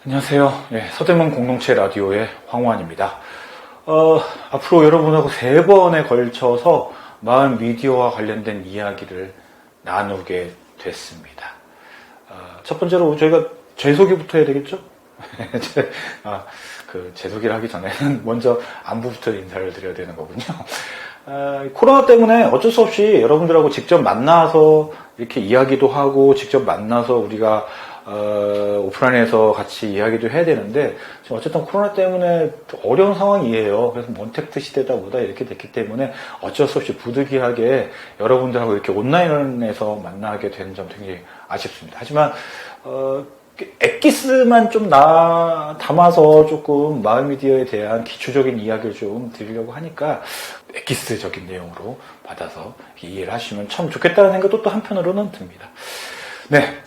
안녕하세요. 서대문 공동체 라디오의 황환입니다. 앞으로 여러분하고 3번에 걸쳐서 마을 미디어와 관련된 이야기를 나누게 됐습니다. 첫 번째로 저희가 제 소개부터 해야 되겠죠? 제 소개를 하기 전에는 먼저 안부부터 인사를 드려야 되는 거군요. 코로나 때문에 어쩔 수 없이 여러분들하고 직접 만나서 이렇게 이야기도 하고 직접 만나서 우리가 오프라인에서 같이 이야기도 해야 되는데 지금 어쨌든 코로나 때문에 어려운 상황이에요. 그래서 몬택트 시대다 보다 이렇게 됐기 때문에 어쩔 수 없이 부득이하게 여러분들하고 이렇게 온라인에서 만나게 되는 점 굉장히 아쉽습니다. 하지만 엑기스만 좀 담아서 조금 마을 미디어에 대한 기초적인 이야기를 좀 드리려고 하니까 엑기스적인 내용으로 받아서 이해를 하시면 참 좋겠다는 생각도 또 한편으로는 듭니다.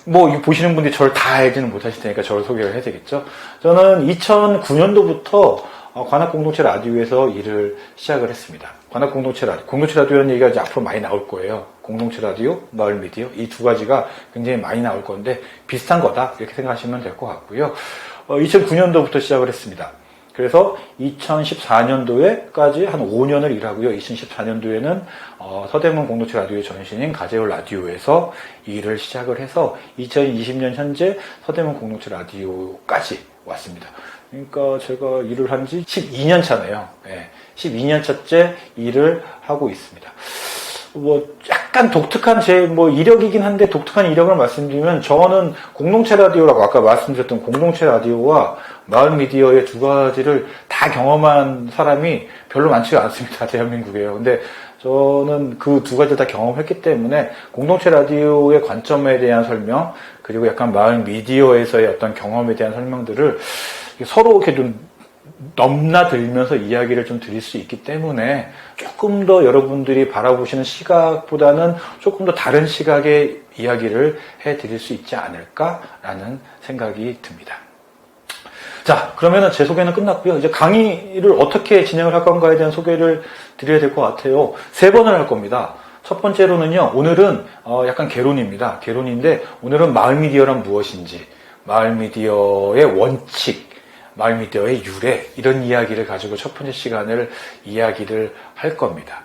이거 보시는 분들이 저를 다 알지는 못하실 테니까 저를 소개를 해야 되겠죠. 저는 2009년도부터 관악공동체 라디오에서 일을 시작을 했습니다. 관악공동체 라디오, 공동체 라디오라는 얘기가 이제 앞으로 많이 나올 거예요. 공동체 라디오, 마을 미디어, 이 두 가지가 굉장히 많이 나올 건데 비슷한 거다 이렇게 생각하시면 될 것 같고요. 2009년도부터 시작을 했습니다. 그래서 2014년도에까지 한 5년을 일하고요. 2014년도에는 서대문 공동체 라디오의 전신인 가재울 라디오에서 일을 시작을 해서 2020년 현재 서대문 공동체 라디오까지 왔습니다. 그러니까 제가 일을 한 지 12년 차네요. 12년 차째 일을 하고 있습니다. 약간 독특한 이력이긴 한데 독특한 이력을 말씀드리면 저는 공동체 라디오라고 아까 말씀드렸던 공동체 라디오와 마을 미디어의 두 가지를 다 경험한 사람이 별로 많지가 않습니다. 대한민국에요. 근데 저는 그 두 가지 다 경험했기 때문에 공동체 라디오의 관점에 대한 설명 그리고 약간 마을 미디어에서의 어떤 경험에 대한 설명들을 서로 이렇게 좀 넘나들면서 이야기를 좀 드릴 수 있기 때문에 조금 더 여러분들이 바라보시는 시각보다는 조금 더 다른 시각의 이야기를 해드릴 수 있지 않을까라는 생각이 듭니다. 자, 그러면은 제 소개는 끝났고요. 이제 강의를 어떻게 진행을 할 건가에 대한 소개를 드려야 될 것 같아요. 3번을 할 겁니다. 첫 번째로는요, 오늘은 약간 개론입니다. 개론인데 오늘은 마을 미디어란 무엇인지, 마을 미디어의 원칙, 마을 미디어의 유래 이런 이야기를 가지고 첫 번째 시간을 이야기를 할 겁니다.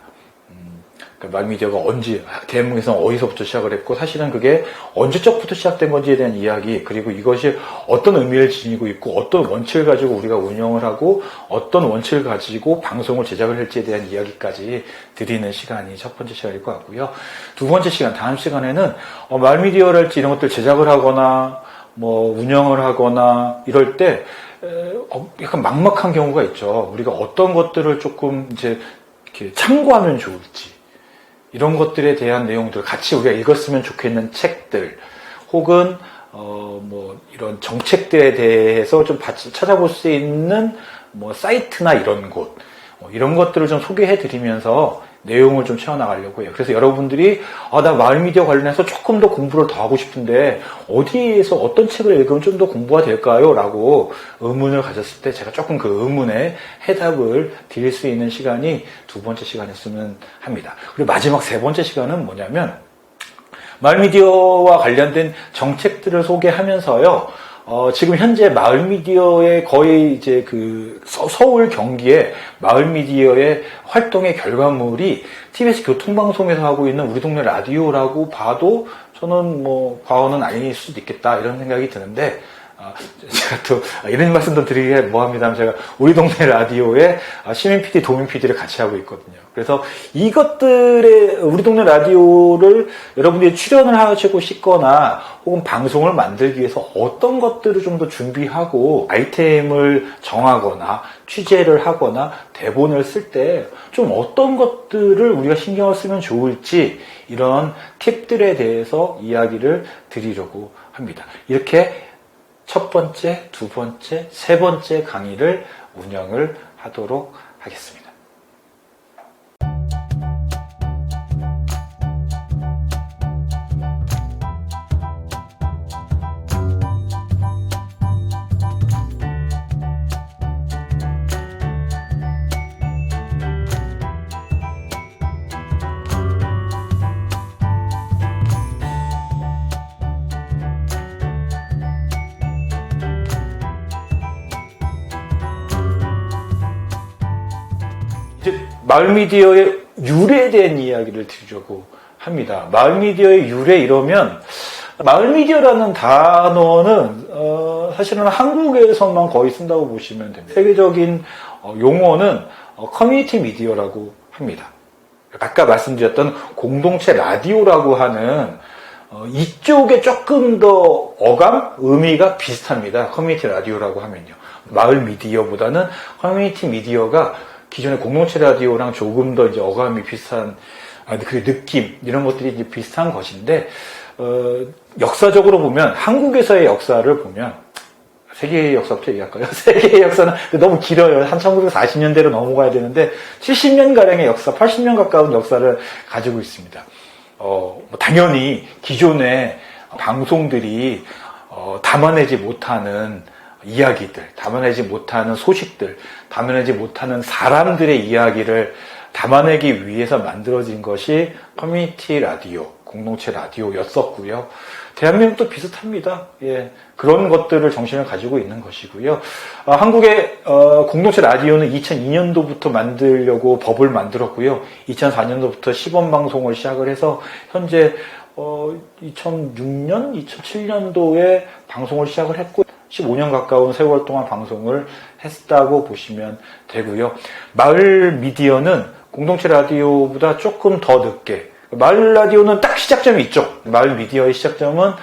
그러니까 마을 미디어가 언제 대한민국에서는 어디서부터 시작을 했고 사실은 그게 언제적부터 시작된 건지에 대한 이야기 그리고 이것이 어떤 의미를 지니고 있고 어떤 원칙을 가지고 우리가 운영을 하고 어떤 원칙을 가지고 방송을 제작을 할지에 대한 이야기까지 드리는 시간이 첫 번째 시간일 것 같고요. 두 번째 시간 다음 시간에는 마을 미디어랄지 이런 것들 제작을 하거나 운영을 하거나 이럴 때 약간 막막한 경우가 있죠. 우리가 어떤 것들을 조금 이제 이렇게 참고하면 좋을지, 이런 것들에 대한 내용들, 같이 우리가 읽었으면 좋겠는 책들, 혹은, 이런 정책들에 대해서 좀 찾아볼 수 있는, 사이트나 이런 곳, 이런 것들을 좀 소개해 드리면서 내용을 좀 채워나가려고 해요. 그래서 여러분들이 나 마을 미디어 관련해서 조금 더 공부를 더 하고 싶은데 어디에서 어떤 책을 읽으면 좀 더 공부가 될까요? 라고 의문을 가졌을 때 제가 조금 그 의문에 해답을 드릴 수 있는 시간이 두 번째 시간이었으면 합니다. 그리고 마지막 세 번째 시간은 뭐냐면 마을 미디어와 관련된 정책들을 소개하면서요. 지금 현재 마을 미디어의 거의 이제 서울 경기의 마을 미디어의 활동의 결과물이 TBS 교통방송에서 하고 있는 우리 동네 라디오라고 봐도 저는 과언은 아닐 수도 있겠다 이런 생각이 드는데, 제가 또 이런 말씀도 드리기에 뭐합니다만 제가 우리 동네 라디오에 시민 PD, 도민 PD를 같이 하고 있거든요. 그래서 이것들의 우리 동네 라디오를 여러분들이 출연을 하시고 싶거나 혹은 방송을 만들기 위해서 어떤 것들을 좀 더 준비하고 아이템을 정하거나 취재를 하거나 대본을 쓸 때 좀 어떤 것들을 우리가 신경을 쓰면 좋을지 이런 팁들에 대해서 이야기를 드리려고 합니다. 이렇게 첫 번째, 두 번째, 세 번째 강의를 운영을 하도록 하겠습니다. 마을 미디어의 유래에 대한 이야기를 드리려고 합니다. 마을 미디어의 유래 이러면 마을 미디어라는 단어는 사실은 한국에서만 거의 쓴다고 보시면 됩니다. 세계적인 용어는 커뮤니티 미디어라고 합니다. 아까 말씀드렸던 공동체 라디오라고 하는 이쪽에 조금 더 어감, 의미가 비슷합니다. 커뮤니티 라디오라고 하면요. 마을 미디어보다는 커뮤니티 미디어가 기존의 공동체 라디오랑 조금 더 이제 어감이 비슷한, 그 느낌, 이런 것들이 이제 비슷한 것인데, 역사적으로 보면, 한국에서의 역사를 보면, 세계의 역사부터 얘기할까요? 세계의 역사는 너무 길어요. 한 1940년대로 넘어가야 되는데, 70년가량의 역사, 80년 가까운 역사를 가지고 있습니다. 당연히 기존의 방송들이 담아내지 못하는 이야기들, 담아내지 못하는 소식들, 담아내지 못하는 사람들의 이야기를 담아내기 위해서 만들어진 것이 커뮤니티 라디오, 공동체 라디오였었고요. 대한민국도 비슷합니다. 예, 그런 것들을 정신을 가지고 있는 것이고요. 한국의 공동체 라디오는 2002년도부터 만들려고 법을 만들었고요. 2004년도부터 시범 방송을 시작을 해서 현재 2006년, 2007년도에 방송을 시작을 했고 15년 가까운 세월 동안 방송을 했다고 보시면 되고요. 마을 미디어는 공동체 라디오보다 조금 더 늦게, 마을 라디오는 딱 시작점이 있죠. 마을 미디어의 시작점은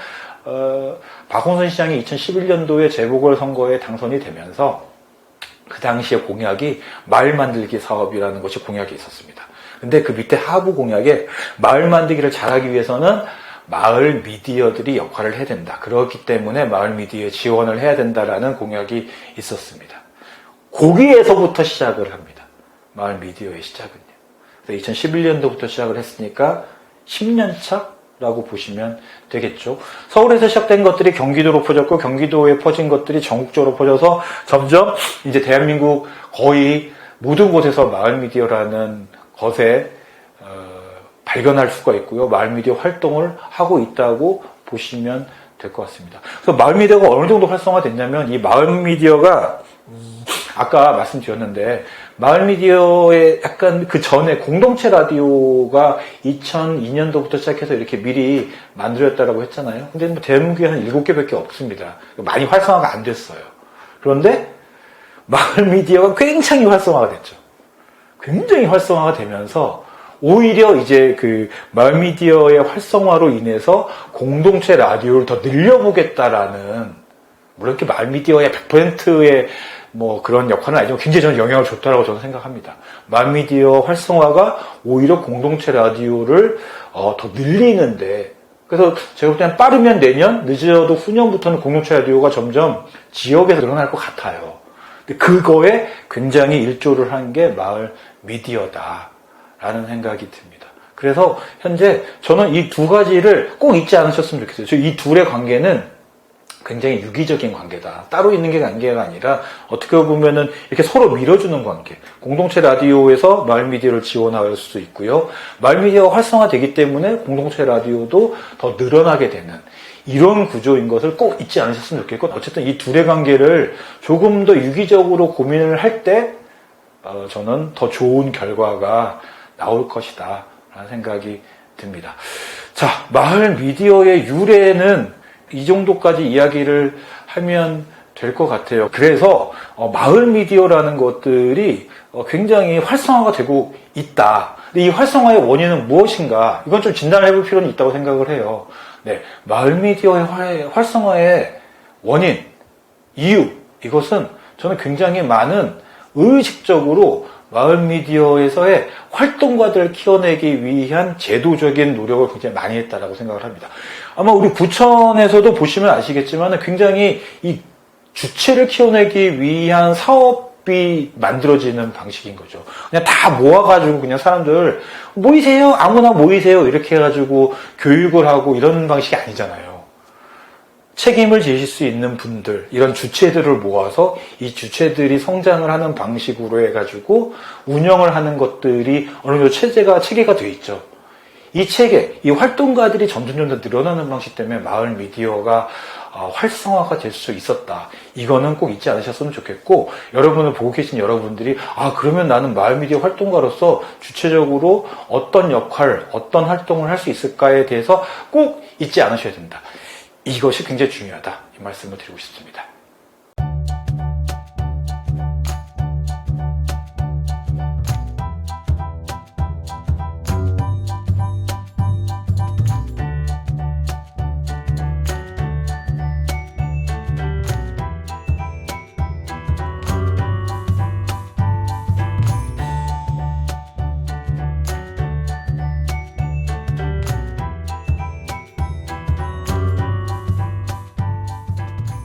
박홍선 시장이 2011년도에 재보궐선거에 당선이 되면서 그 당시에 공약이 마을 만들기 사업이라는 것이 공약이 있었습니다. 근데 그 밑에 하부 공약에 마을 만들기를 잘하기 위해서는 마을 미디어들이 역할을 해야 된다. 그렇기 때문에 마을 미디어에 지원을 해야 된다라는 공약이 있었습니다. 거기에서부터 시작을 합니다. 마을 미디어의 시작은요. 2011년도부터 시작을 했으니까 10년 차라고 보시면 되겠죠. 서울에서 시작된 것들이 경기도로 퍼졌고 경기도에 퍼진 것들이 전국적으로 퍼져서 점점 이제 대한민국 거의 모든 곳에서 마을 미디어라는 것에 발견할 수가 있고요. 마을 미디어 활동을 하고 있다고 보시면 될 것 같습니다. 그래서 마을 미디어가 어느 정도 활성화됐냐면 이 마을 미디어가 아까 말씀드렸는데 마을 미디어의 약간 그 전에 공동체 라디오가 2002년도부터 시작해서 이렇게 미리 만들어졌다고 했잖아요. 근데 뭐 대한민국에 한 7개밖에 없습니다. 많이 활성화가 안 됐어요. 그런데 마을 미디어가 굉장히 활성화가 됐죠. 굉장히 활성화가 되면서 오히려 이제 그 마을 미디어의 활성화로 인해서 공동체 라디오를 더 늘려보겠다라는, 물론 이렇게 마을 미디어의 100%의 뭐 그런 역할은 아니지만 굉장히 저는 영향을 줬다라고 저는 생각합니다. 마을 미디어 활성화가 오히려 공동체 라디오를 더 늘리는데, 그래서 제가 볼 때는 빠르면 내년, 늦어도 후년부터는 공동체 라디오가 점점 지역에서 늘어날 것 같아요. 근데 그거에 굉장히 일조를 한 게 마을 미디어다라는 생각이 듭니다. 그래서 현재 저는 이 두 가지를 꼭 잊지 않으셨으면 좋겠어요. 이 둘의 관계는 굉장히 유기적인 관계다. 따로 있는 게 관계가 아니라 어떻게 보면은 이렇게 서로 밀어주는 관계. 공동체 라디오에서 마을 미디어를 지원할 수 있고요. 마을 미디어가 활성화되기 때문에 공동체 라디오도 더 늘어나게 되는 이런 구조인 것을 꼭 잊지 않으셨으면 좋겠고, 어쨌든 이 둘의 관계를 조금 더 유기적으로 고민을 할 때 저는 더 좋은 결과가 나올 것이다 라는 생각이 듭니다. 자, 마을 미디어의 유래는 이 정도까지 이야기를 하면 될 것 같아요. 그래서 마을 미디어라는 것들이 굉장히 활성화가 되고 있다. 근데 이 활성화의 원인은 무엇인가? 이건 좀 진단을 해볼 필요는 있다고 생각을 해요. 네, 마을 미디어의 활성화의 원인, 이유, 이것은 저는 굉장히 많은 의식적으로 마을 미디어에서의 활동가들을 키워내기 위한 제도적인 노력을 굉장히 많이 했다라고 생각을 합니다. 아마 우리 구천에서도 보시면 아시겠지만 굉장히 이 주체를 키워내기 위한 사업이 만들어지는 방식인 거죠. 그냥 다 모아가지고 그냥 사람들 모이세요, 아무나 모이세요 이렇게 해가지고 교육을 하고 이런 방식이 아니잖아요. 책임을 지실 수 있는 분들, 이런 주체들을 모아서 이 주체들이 성장을 하는 방식으로 해가지고 운영을 하는 것들이 어느 정도 체계가 되어 있죠. 이 체계, 이 활동가들이 점점 늘어나는 방식 때문에 마을 미디어가 활성화가 될 수 있었다. 이거는 꼭 잊지 않으셨으면 좋겠고, 여러분을 보고 계신 여러분들이 그러면 나는 마을미디어 활동가로서 주체적으로 어떤 역할, 어떤 활동을 할 수 있을까에 대해서 꼭 잊지 않으셔야 된다. 이것이 굉장히 중요하다. 이 말씀을 드리고 싶습니다.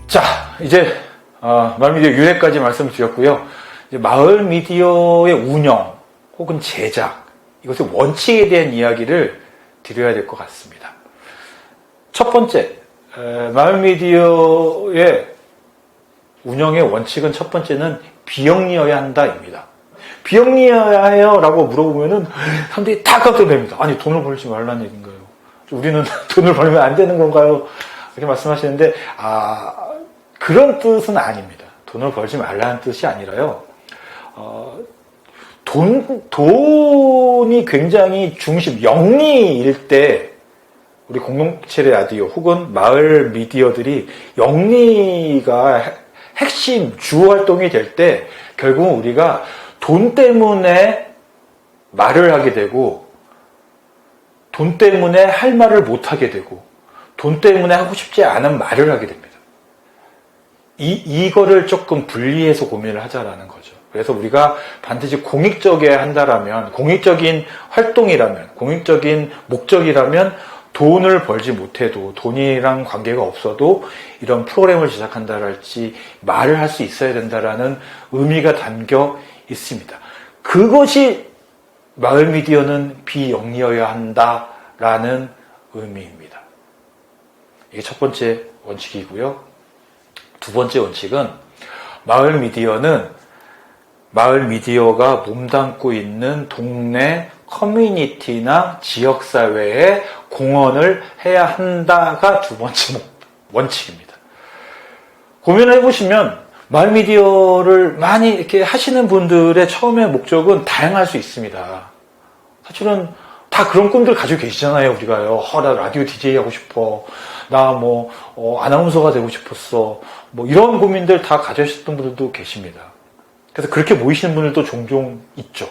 자, 이제 마을미디어 유래까지 말씀을 드렸고요. 이제 마을미디어의 운영 혹은 제작, 이것의 원칙에 대한 이야기를 드려야 될 것 같습니다. 첫 번째, 마을미디어의 운영의 원칙은 첫 번째는 비영리여야 한다입니다. 비영리여야 해요? 라고 물어보면은 사람들이 다 깜짝 놀랍니다. 아니, 돈을 벌지 말라는 얘기인가요? 우리는 돈을 벌면 안 되는 건가요? 이렇게 말씀하시는데, 그런 뜻은 아닙니다. 돈을 벌지 말라는 뜻이 아니라요. 돈이 굉장히 영리일 때, 우리 공동체 라디오 혹은 마을 미디어들이 영리가 핵심 주 활동이 될 때, 결국은 우리가 돈 때문에 말을 하게 되고, 돈 때문에 할 말을 못 하게 되고, 돈 때문에 하고 싶지 않은 말을 하게 됩니다. 이거를 조금 분리해서 고민을 하자라는 거죠. 그래서 우리가 반드시 공익적이어야 한다라면, 공익적인 활동이라면, 공익적인 목적이라면 돈을 벌지 못해도, 돈이랑 관계가 없어도 이런 프로그램을 제작한다랄지 말을 할 수 있어야 된다라는 의미가 담겨 있습니다. 그것이 마을 미디어는 비영리여야 한다라는 의미입니다. 이게 첫 번째 원칙이고요. 두 번째 원칙은 마을 미디어가 몸담고 있는 동네 커뮤니티나 지역사회에 공헌을 해야 한다가 두 번째 원칙입니다. 고민을 해보시면 마을 미디어를 많이 이렇게 하시는 분들의 처음의 목적은 다양할 수 있습니다. 사실은 다 그런 꿈들 가지고 계시잖아요, 우리가요. 나 라디오 DJ 하고 싶어. 나 아나운서가 되고 싶었어. 이런 고민들 다 가지셨던 분들도 계십니다. 그래서 그렇게 모이시는 분들도 종종 있죠.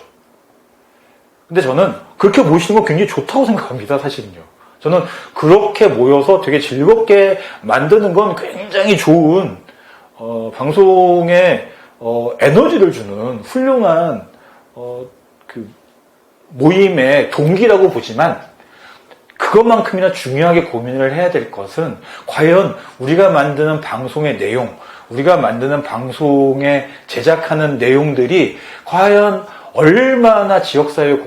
근데 저는 그렇게 모이시는 건 굉장히 좋다고 생각합니다, 사실은요. 저는 그렇게 모여서 되게 즐겁게 만드는 건 굉장히 좋은, 방송에, 에너지를 주는 훌륭한, 모임의 동기라고 보지만, 그것만큼이나 중요하게 고민을 해야 될 것은 과연 우리가 만드는 방송의 내용, 우리가 만드는 방송에 제작하는 내용들이 과연 얼마나 지역사회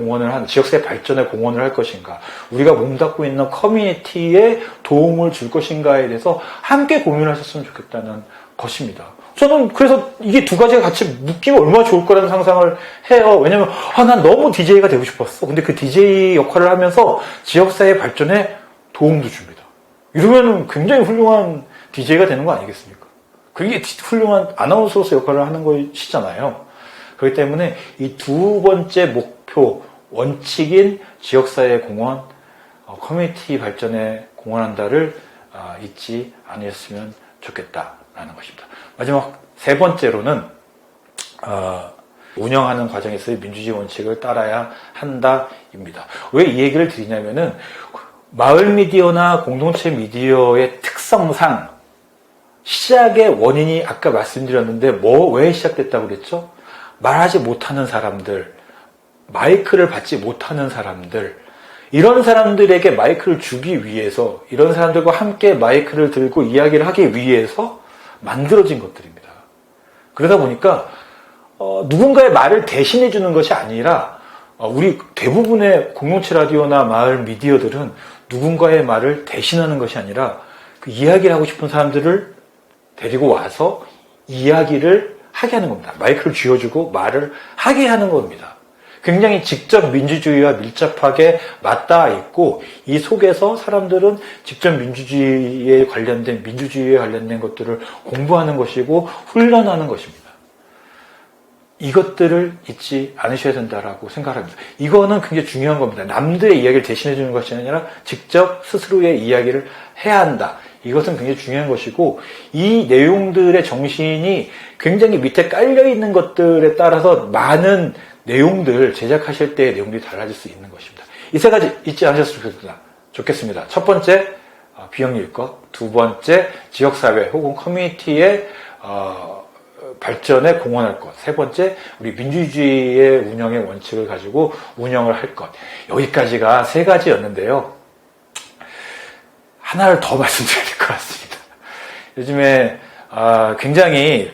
발전에 공헌을 할 것인가, 우리가 몸담고 있는 커뮤니티에 도움을 줄 것인가에 대해서 함께 고민을 하셨으면 좋겠다는 것입니다. 저는 그래서 이게 두 가지가 같이 묶이면 얼마나 좋을 거라는 상상을 해요. 왜냐면 난 너무 DJ가 되고 싶었어. 근데 그 DJ 역할을 하면서 지역사회 발전에 도움도 줍니다. 이러면 굉장히 훌륭한 DJ가 되는 거 아니겠습니까? 그게 훌륭한 아나운서로서 역할을 하는 것이잖아요. 그렇기 때문에 이 두 번째 목표, 원칙인 지역사회 공헌, 커뮤니티 발전에 공헌한다를 잊지 않으셨으면 좋겠다라는 것입니다. 마지막 세 번째로는 운영하는 과정에서의 민주주의 원칙을 따라야 한다입니다. 왜 이 얘기를 드리냐면은 마을 미디어나 공동체 미디어의 특성상 시작의 원인이 아까 말씀드렸는데 왜 시작됐다고 그랬죠? 말하지 못하는 사람들, 마이크를 받지 못하는 사람들, 이런 사람들에게 마이크를 주기 위해서, 이런 사람들과 함께 마이크를 들고 이야기를 하기 위해서 만들어진 것들입니다. 그러다 보니까 누군가의 말을 대신해 주는 것이 아니라 우리 대부분의 공동체 라디오나 마을 미디어들은 누군가의 말을 대신하는 것이 아니라 그 이야기를 하고 싶은 사람들을 데리고 와서 이야기를 하게 하는 겁니다. 마이크를 쥐어주고 말을 하게 하는 겁니다. 굉장히 직접 민주주의와 밀접하게 맞닿아 있고 이 속에서 사람들은 직접 민주주의에 관련된 것들을 공부하는 것이고 훈련하는 것입니다. 이것들을 잊지 않으셔야 된다라고 생각합니다. 이거는 굉장히 중요한 겁니다. 남들의 이야기를 대신해 주는 것이 아니라 직접 스스로의 이야기를 해야 한다. 이것은 굉장히 중요한 것이고 이 내용들의 정신이 굉장히 밑에 깔려있는 것들에 따라서 많은 내용들, 제작하실 때의 내용들이 달라질 수 있는 것입니다. 이 세 가지 잊지 않으셨으면 좋겠습니다. 첫 번째, 비영리일 것. 두 번째, 지역사회 혹은 커뮤니티의 발전에 공헌할 것. 세 번째, 우리 민주주의의 운영의 원칙을 가지고 운영을 할 것. 여기까지가 세 가지였는데요. 하나를 더 말씀드려야 될 것 같습니다. 요즘에 굉장히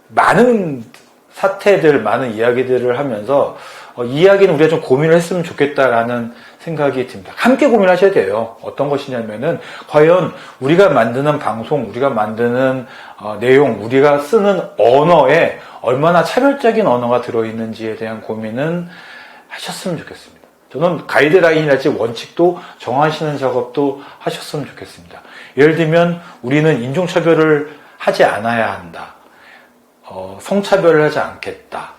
많은 사태들, 많은 이야기들을 하면서 이야기는 우리가 좀 고민을 했으면 좋겠다라는 생각이 듭니다. 함께 고민하셔야 돼요. 어떤 것이냐면은 과연 우리가 만드는 방송, 우리가 만드는 내용, 우리가 쓰는 언어에 얼마나 차별적인 언어가 들어있는지에 대한 고민은 하셨으면 좋겠습니다. 저는 가이드라인이랄지 원칙도 정하시는 작업도 하셨으면 좋겠습니다. 예를 들면 우리는 인종차별을 하지 않아야 한다. 성차별을 하지 않겠다.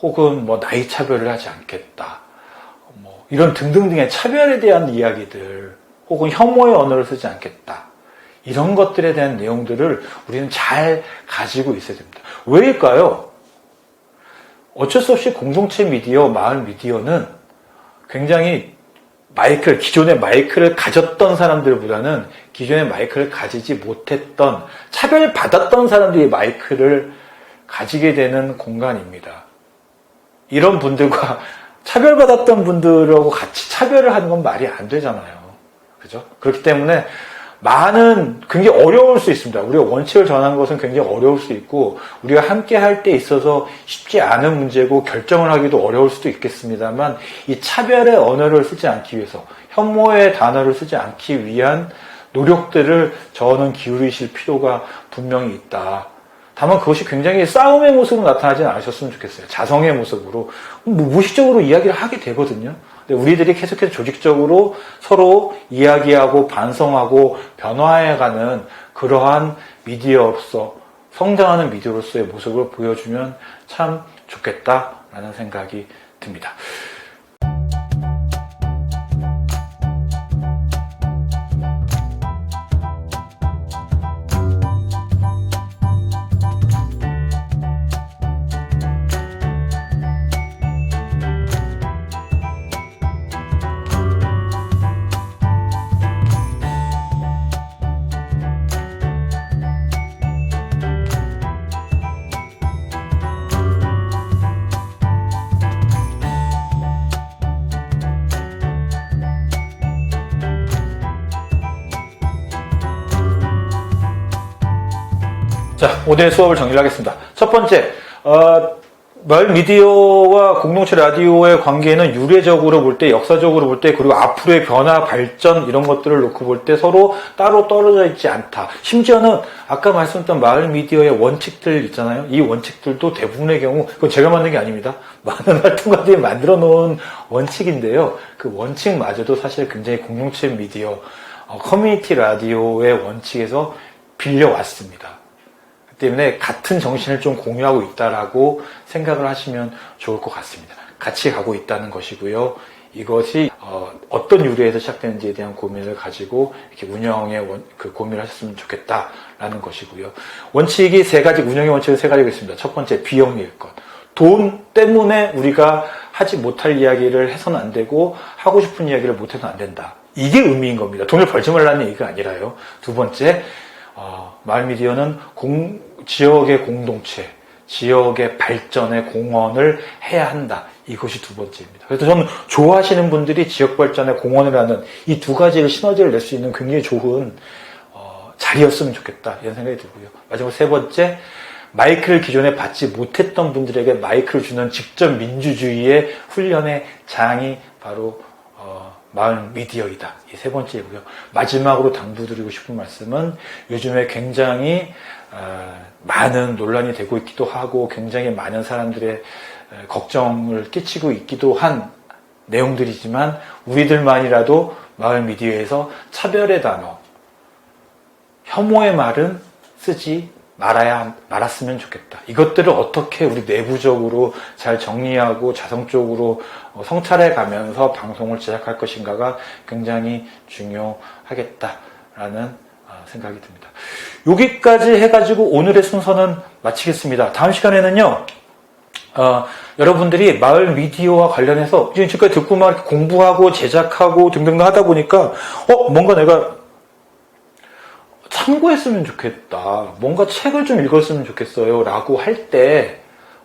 혹은 나이차별을 하지 않겠다. 이런 등등등의 차별에 대한 이야기들, 혹은 혐오의 언어를 쓰지 않겠다. 이런 것들에 대한 내용들을 우리는 잘 가지고 있어야 됩니다. 왜일까요? 어쩔 수 없이 공동체 미디어, 마을 미디어는 굉장히 기존의 마이크를 가졌던 사람들보다는 기존의 마이크를 가지지 못했던, 차별받았던 사람들이 마이크를 가지게 되는 공간입니다. 이런 분들과 차별받았던 분들하고 같이 차별을 하는 건 말이 안 되잖아요. 그죠? 그렇기 때문에 굉장히 어려울 수 있습니다. 우리가 원칙을 정하는 것은 굉장히 어려울 수 있고, 우리가 함께 할 때 있어서 쉽지 않은 문제고, 결정을 하기도 어려울 수도 있겠습니다만, 이 차별의 언어를 쓰지 않기 위해서, 혐오의 단어를 쓰지 않기 위한 노력들을 저는 기울이실 필요가 분명히 있다. 다만 그것이 굉장히 싸움의 모습으로 나타나지는 않으셨으면 좋겠어요. 자성의 모습으로. 무의식적으로 이야기를 하게 되거든요. 근데 우리들이 계속해서 조직적으로 서로 이야기하고 반성하고 변화해가는 그러한 미디어로서, 성장하는 미디어로서의 모습을 보여주면 참 좋겠다라는 생각이 듭니다. 자, 오늘 수업을 정리를 하겠습니다. 첫 번째, 마을 미디어와 공동체 라디오의 관계는 유례적으로 볼 때, 역사적으로 볼 때, 그리고 앞으로의 변화, 발전 이런 것들을 놓고 볼 때 서로 따로 떨어져 있지 않다. 심지어는 아까 말씀드렸던 마을 미디어의 원칙들 있잖아요. 이 원칙들도 대부분의 경우, 그건 제가 만든 게 아닙니다. 많은 활동가들이 만들어 놓은 원칙인데요. 그 원칙마저도 사실 굉장히 공동체 미디어, 커뮤니티 라디오의 원칙에서 빌려왔습니다. 때문에 같은 정신을 좀 공유하고 있다라고 생각을 하시면 좋을 것 같습니다. 같이 가고 있다는 것이고요. 이것이 어떤 유래에서 시작되는지에 대한 고민을 가지고 이렇게 운영의 고민을 하셨으면 좋겠다라는 것이고요. 원칙이 세 가지, 운영의 원칙은 세 가지가 있습니다. 첫 번째, 비영리일 것. 돈 때문에 우리가 하지 못할 이야기를 해서는 안 되고 하고 싶은 이야기를 못해서는 안 된다. 이게 의미인 겁니다. 돈을 벌지 말라는 얘기가 아니라요. 두 번째, 마을 미디어는 지역의 공동체, 지역의 발전에 공헌을 해야 한다. 이것이 두 번째입니다. 그래서 저는 좋아하시는 분들이 지역 발전에 공헌을 하는 이 두 가지를 시너지를 낼 수 있는 굉장히 좋은 자리였으면 좋겠다. 이런 생각이 들고요. 마지막으로 세 번째, 마이크를 기존에 받지 못했던 분들에게 마이크를 주는 직접 민주주의의 훈련의 장이 바로 마을 미디어이다. 이 세 번째고요. 마지막으로 당부드리고 싶은 말씀은 요즘에 굉장히 많은 논란이 되고 있기도 하고 굉장히 많은 사람들의 걱정을 끼치고 있기도 한 내용들이지만 우리들만이라도 마을 미디어에서 차별의 단어, 혐오의 말은 쓰지 말았으면 좋겠다. 이것들을 어떻게 우리 내부적으로 잘 정리하고 자성적으로 성찰해 가면서 방송을 제작할 것인가가 굉장히 중요하겠다라는 생각이 듭니다. 여기까지 해가지고 오늘의 순서는 마치겠습니다. 다음 시간에는요, 여러분들이 마을 미디어와 관련해서 지금까지 듣고 막 이렇게 공부하고 제작하고 등등 하다 보니까 뭔가 내가 참고했으면 좋겠다. 뭔가 책을 좀 읽었으면 좋겠어요. 라고 할 때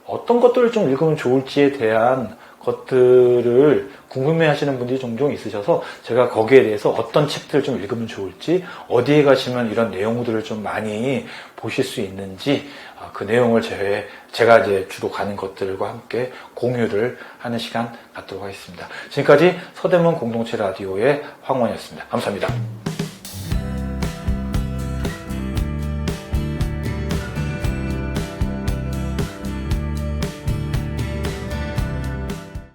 어떤 것들을 좀 읽으면 좋을지에 대한 것들을 궁금해 하시는 분들이 종종 있으셔서 제가 거기에 대해서 어떤 책들을 좀 읽으면 좋을지, 어디에 가시면 이런 내용들을 좀 많이 보실 수 있는지 그 내용을 제가 이제 주로 가는 것들과 함께 공유를 하는 시간 갖도록 하겠습니다. 지금까지 서대문 공동체 라디오의 황원이었습니다. 감사합니다.